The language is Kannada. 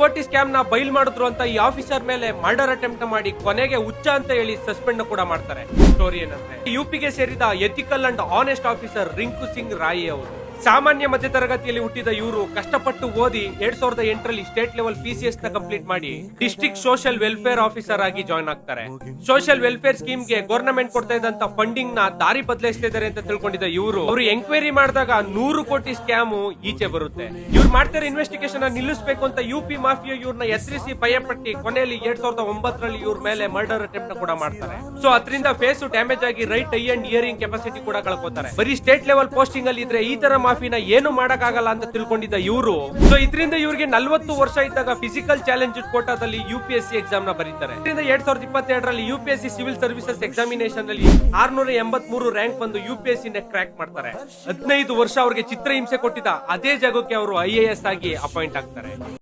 ಕೋಟಿ ಸ್ಕ್ಯಾಮ್ ನ ಬೈಲ್ ಮಾಡಿದ್ರು ಅಂತ ಈ ಆಫೀಸರ್ ಮೇಲೆ ಮರ್ಡರ್ ಅಟೆಂಪ್ಟ್ ಮಾಡಿ ಕೊನೆಗೆ ಹುಚ್ಚ ಅಂತ ಹೇಳಿ ಸಸ್ಪೆಂಡ್ ಕೂಡ ಮಾಡ್ತಾರೆ. ಸ್ಟೋರಿ ಏನಂದ್ರೆ ಯುಪಿಗೆ ಸೇರಿದ ethical and honest officer Rinku Singh Rai ಅವರು ಸಾಮಾನ್ಯ ಮಧ್ಯ ತರಗತಿಯಲ್ಲಿ ಹುಟ್ಟಿದ ಇವರು ಕಷ್ಟಪಟ್ಟು ಓದಿ 2008ರಲ್ಲಿ ಸ್ಟೇಟ್ ಲೆವೆಲ್ PCS ನ ಕಂಪ್ಲೀಟ್ ಮಾಡಿ ಡಿಸ್ಟ್ರಿಕ್ಟ್ ಸೋಷಿಯಲ್ ವೆಲ್ಫೇರ್ ಆಫೀಸರ್ ಆಗಿ ಜಾಯ್ನ್ ಆಗ್ತಾರೆ. ಸೋಷಿಯಲ್ ವೆಲ್ಫೇರ್ ಸ್ಕೀಮ್ ಗೆ ಗವರ್ನಮೆಂಟ್ ಕೊಡ್ತಾ ಇದ್ದಂತ ಫಂಡಿಂಗ್ ನ ದಾರಿ ಬದಲಾಯಿಸ್ತಾ ಇದಾರೆ ಅಂತ ತಿಳ್ಕೊಂಡಿದ್ದ ಅವರು ಎಂಕ್ವೈರಿ ಮಾಡಿದಾಗ 100 ಕೋಟಿ ಸ್ಕ್ಯಾಮ್ ಈಚೆ ಬರುತ್ತೆ. ಇವ್ರು ಮಾಡ್ತಾರೆ ಇನ್ವೆಸ್ಟಿಗೇಷನ್ ನಿಲ್ಲಿಸಬೇಕು ಅಂತ UP ಮಾಫಿಯಾ ಇವ್ರನ್ನ ಎದುರಿಸಿ ಭಯಪಟ್ಟಿ ಕೊನೆಯಲ್ಲಿ 2009ರಲ್ಲಿ ಇವ್ರ ಮೇಲೆ ಮರ್ಡರ್ ಅಟೆಂಪ್ಟ್ ಕೂಡ ಮಾಡ್ತಾರೆ. ಸೊ ಅದರಿಂದ ಫೇಸ್ ಡ್ಯಾಮೇಜ್ ಆಗಿ right I and hearing capacity ಕೂಡ ಕಳ್ಕೊತಾರೆ. ಬರೀ ಸ್ಟೇಟ್ ಲೆವೆಲ್ ಪೋಸ್ಟಿಂಗ್ ಅಲ್ಲಿ ಇದ್ರೆ ಈ ತರ ಮಾಫಿನ ಏನು ಮಾಡಕ್ಕಾಗಲ್ಲ ಅಂತ ತಿಳ್ಕೊಂಡಿದ್ದ ಇವರು ಸೊ ಇದರಿಂದ ಇವ್ರಿಗೆ 40 ವರ್ಷ ಇದ್ದಾಗ ಫಿಸಿಕಲ್ ಚಾಲೆಂಜ್ ಕೋಟಾದಲ್ಲಿ UPSC ಎಕ್ಸಾಮ್ ನ ಬರೀತಾರೆ. 2022ರಲ್ಲಿ UPSC ಸಿವಿಲ್ ಸರ್ವಿಸಸ್ ಎಕ್ಸಾಮಿನೇಷನ್ ಅಲ್ಲಿ 683 ರ್ಯಾಂಕ್ ಬಂದು UPSC ನ ಕ್ರ್ಯಾಕ್ ಮಾಡ್ತಾರೆ. 15 ವರ್ಷ ಅವ್ರಿಗೆ ಚಿತ್ರಹಿಂಸೆ ಕೊಟ್ಟಿದ್ದ ಅದೇ ಜಾಗಕ್ಕೆ ಅವರು IAS ಆಗಿ ಅಪಾಯಿಂಟ್ ಆಗ್ತಾರೆ.